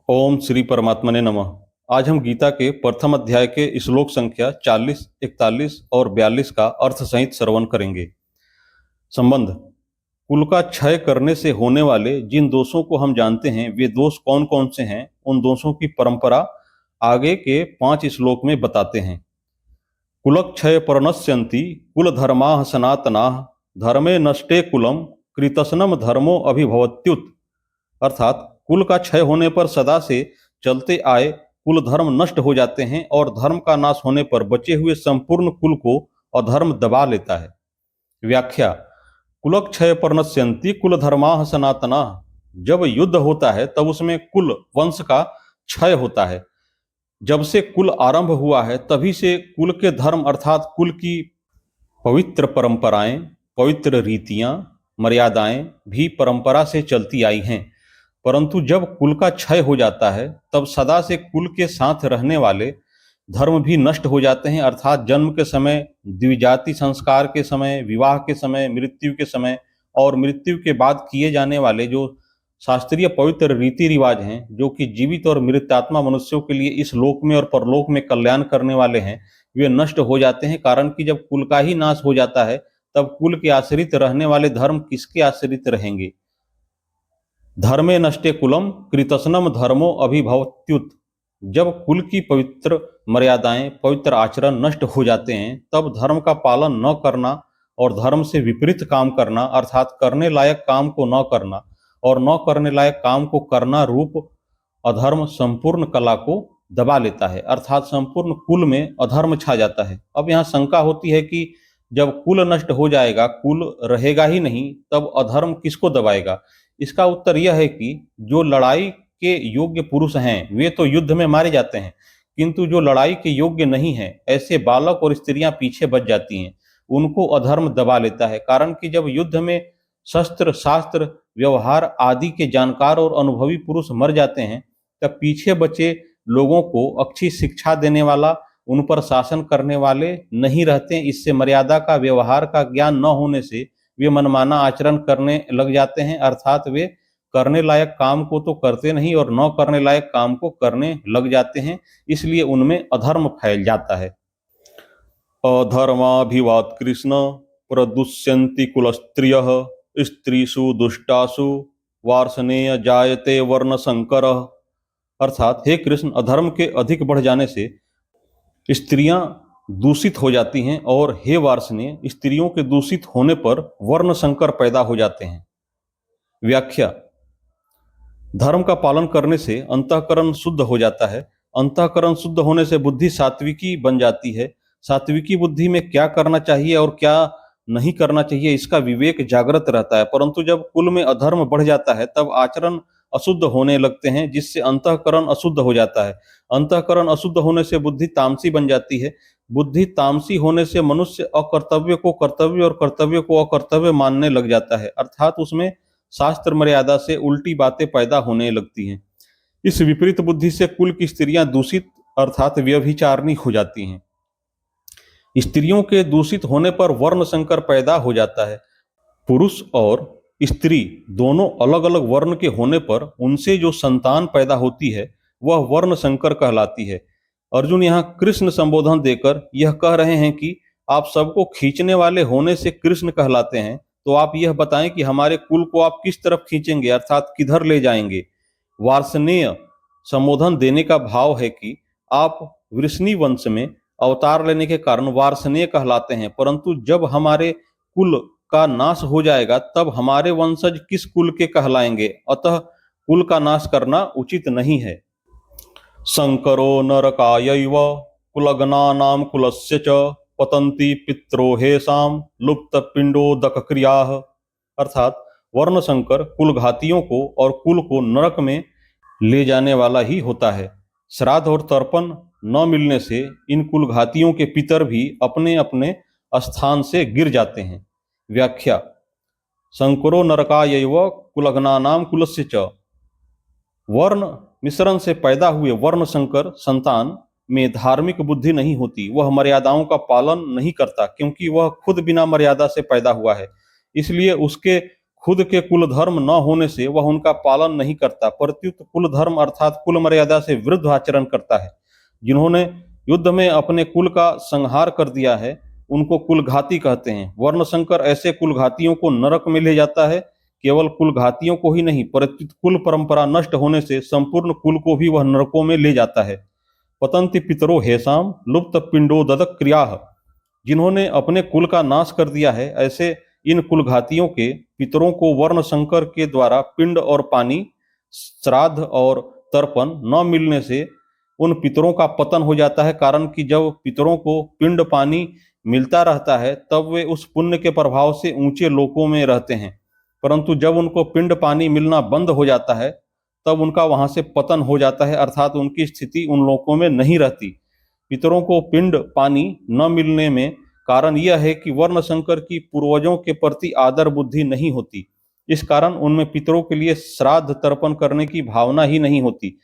ओम श्री परमात्मने नमः। आज हम गीता के प्रथम अध्याय के श्लोक संख्या 40, 41 और 42 का अर्थ सहित श्रवण करेंगे। संबंध: कुल का क्षय करने से होने वाले जिन दोषों को हम जानते हैं वे दोष कौन कौन से हैं, उन दोषों की परंपरा आगे के 5 श्लोक में बताते हैं। कुलक्षय प्रणश्यन्ति कुल धर्माः सनातनाः धर्मे नष्टे कुलम कृतस्नम धर्मो अभिभवत्युत। अर्थात कुल का क्षय होने पर सदा से चलते आए कुल धर्म नष्ट हो जाते हैं और धर्म का नाश होने पर बचे हुए संपूर्ण कुल को अधर्म दबा लेता है। व्याख्या: कुलक्षय पर्णस्यन्ति कुल धर्माः सनातनाः। जब युद्ध होता है तब उसमें कुल वंश का क्षय होता है। जब से कुल आरंभ हुआ है तभी से कुल के धर्म अर्थात कुल की पवित्र परंपराएं, पवित्र रीतियां, मर्यादाएं भी परंपरा से चलती आई हैं। परंतु जब कुल का क्षय हो जाता है तब सदा से कुल के साथ रहने वाले धर्म भी नष्ट हो जाते हैं। अर्थात जन्म के समय, द्विजाति संस्कार के समय, विवाह के समय, मृत्यु के समय और मृत्यु के बाद किए जाने वाले जो शास्त्रीय पवित्र रीति रिवाज हैं, जो कि जीवित और मृत्यात्मा मनुष्यों के लिए इस लोक में और परलोक में कल्याण करने वाले हैं, वे नष्ट हो जाते हैं। कारण कि जब कुल का ही नाश हो जाता है तब कुल के आश्रित रहने वाले धर्म किसके आश्रित रहेंगे। धर्मे नष्टे कुलम कृतस्नम धर्मो अभिभवत्युत। जब कुल की पवित्र मर्यादाएं, पवित्र आचरण नष्ट हो जाते हैं तब धर्म का पालन न करना और धर्म से विपरीत काम करना अर्थात करने लायक काम को न करना और न करने लायक काम को करना रूप अधर्म संपूर्ण कला को दबा लेता है। अर्थात संपूर्ण कुल में अधर्म छा जाता है। अब यहाँ शंका होती है कि जब कुल नष्ट हो जाएगा, कुल रहेगा ही नहीं, तब अधर्म किसको दबाएगा। इसका उत्तर यह है कि जो लड़ाई के योग्य पुरुष हैं वे तो युद्ध में मारे जाते हैं, किंतु जो लड़ाई के योग्य नहीं है, ऐसे बालक और स्त्रियां पीछे बच जाती हैं, उनको अधर्म दबा लेता है। कारण कि जब युद्ध में शस्त्र, शास्त्र, व्यवहार आदि के जानकार और अनुभवी पुरुष मर जाते हैं तब पीछे बचे लोगों को अच्छी शिक्षा देने वाला, उन पर शासन करने वाले नहीं रहते। इससे मर्यादा का, व्यवहार का ज्ञान न होने से वे मनमाना आचरण करने लग जाते हैं। अर्थात वे करने लायक काम को तो करते नहीं और न करने लायक काम को करने लग जाते हैं। इसलिए उनमें अधर्म फैल जाता है। अधर्माभिवाद कृष्ण प्रदुष्यन्ति कुलस्त्रियः स्त्रीषु दुष्टासु वार्ष्णेय जायते वर्ण संकर। अर्थात हे कृष्ण, अधर्म के अधिक बढ़ जाने से स्त्रियां दूषित हो जाती हैं और हे वार्ष्णेय, स्त्रियों के दूषित होने पर वर्ण संकर पैदा हो जाते हैं। व्याख्या: धर्म का पालन करने से अंतःकरण शुद्ध हो जाता है। अंतःकरण शुद्ध होने से बुद्धि सात्विकी बन जाती है। सात्विकी बुद्धि में क्या करना चाहिए और क्या नहीं करना चाहिए इसका विवेक जागृत रहता है। परंतु जब कुल में अधर्म बढ़ जाता है तब आचरण अशुद्ध होने लगते हैं, जिससे अंतःकरण अशुद्ध हो जाता है। अंतःकरण अशुद्ध होने से बुद्धि तामसी बन जाती है। बुद्धि तामसी होने से मनुष्य अकर्तव्य को कर्तव्य और कर्तव्य को अकर्तव्य मानने लग जाता है। अर्थात उसमें शास्त्र मर्यादा से उल्टी बातें पैदा होने लगती हैं। इस विपरीत बुद्धि से कुल की स्त्रियां दूषित अर्थात व्यभिचारिणी हो जाती हैं। स्त्रियों के दूषित होने पर वर्ण संकर पैदा हो जाता है। पुरुष और स्त्री दोनों अलग अलग वर्ण के होने पर उनसे जो संतान पैदा होती है वह वर्ण संकर कहलाती है। अर्जुन यहाँ कृष्ण संबोधन देकर यह कह रहे हैं कि आप सबको खींचने वाले होने से कृष्ण कहलाते हैं, तो आप यह बताएं कि हमारे कुल को आप किस तरफ खींचेंगे अर्थात किधर ले जाएंगे। वार्ष्णेय संबोधन देने का भाव है कि आप वृष्णि वंश में अवतार लेने के कारण वार्ष्णेय कहलाते हैं, परंतु जब हमारे कुल का नाश हो जाएगा तब हमारे वंशज किस कुल के कहलाएंगे। अतः कुल का नाश करना उचित नहीं है। संकरो नरकायैव कुलगणानां कुलस्य च पतन्ति पित्रोहेषां लुप्त पिंडोदक क्रियाः। अर्थात वर्ण संकर कुल घातियों को और कुल को नरक में ले जाने वाला ही होता है। श्राद्ध और तर्पण न मिलने से इन कुल घातियों के पितर भी अपने अपने स्थान से गिर जाते हैं। व्याख्या: संकरो नरकायैव कुलगणानां कुलस्य च। वर्ण मिश्रण से पैदा हुए वर्ण संकर संतान में धार्मिक बुद्धि नहीं होती, वह मर्यादाओं का पालन नहीं करता, क्योंकि वह खुद बिना मर्यादा से पैदा हुआ है। इसलिए उसके खुद के कुल धर्म न होने से वह उनका पालन नहीं करता, प्रत्युत कुल धर्म अर्थात कुल मर्यादा से विरुद्ध आचरण करता है। जिन्होंने युद्ध में अपने कुल का संहार कर दिया है उनको कुलघाती कहते हैं। वर्णशंकर ऐसे कुलघातियों को नरक में ले जाता है। केवल कुलघातियों को ही नहीं, प्रत्युत कुल परंपरा नष्ट होने से संपूर्ण कुल को भी वह नरकों में ले जाता है। पतंति पितरो हेसाम लुप्त पिंडोदक क्रियाः। जिन्होंने अपने कुल का नाश कर दिया है, ऐसे इन कुलघातियों के पितरों को वर्ण संकर के द्वारा पिंड और पानी, श्राद्ध और तर्पण न मिलने से उन पितरों का पतन हो जाता है। कारण कि जब पितरों को पिंड पानी मिलता रहता है तब वे उस पुण्य के प्रभाव से ऊंचे लोकों में रहते हैं, परंतु जब उनको पिंड पानी मिलना बंद हो जाता है तब उनका वहां से पतन हो जाता है, अर्थात उनकी स्थिति उन लोकों में नहीं रहती। पितरों को पिंड पानी न मिलने में कारण यह है कि वर्ण संकर की पूर्वजों के प्रति आदर बुद्धि नहीं होती। इस कारण उनमें पितरों के लिए श्राद्ध तर्पण करने की भावना ही नहीं होती।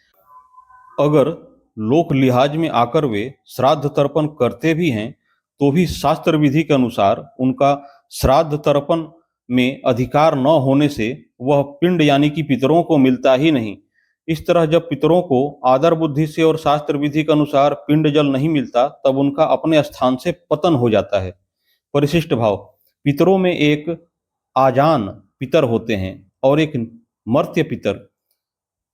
अगर लोक लिहाज में आकर वे श्राद्ध तर्पण करते भी हैं तो भी शास्त्र विधि के अनुसार उनका श्राद्ध तर्पण में अधिकार न होने से वह पिंड यानी कि पितरों को मिलता ही नहीं। इस तरह जब पितरों को आदर बुद्धि से और शास्त्र विधि के अनुसार पिंड जल नहीं मिलता तब उनका अपने स्थान से पतन हो जाता है। परिशिष्ट भाव। पितरों में एक आजान पितर होते हैं और एक मर्त्य पितर।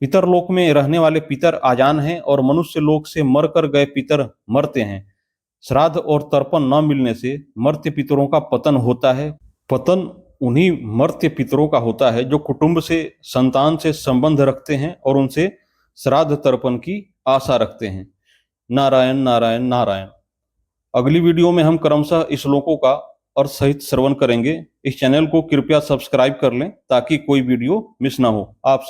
पितरलोक में रहने वाले पितर आजान हैं और मनुष्य लोक से मरकर गए पितर मरते हैं। श्राद्ध और तर्पण न मिलने से मर्त्य पितरों का पतन होता है। पतन उन्हीं मर्त्य पितरों का होता है जो कुटुंब से, संतान से संबंध रखते हैं और उनसे श्राद्ध तर्पण की आशा रखते हैं। नारायण नारायण नारायण। अगली वीडियो में हम क्रमशः इस श्लोकों का अर्थ सहित श्रवण करेंगे। इस चैनल को कृपया सब्सक्राइब कर लें ताकि कोई वीडियो मिस ना हो। आप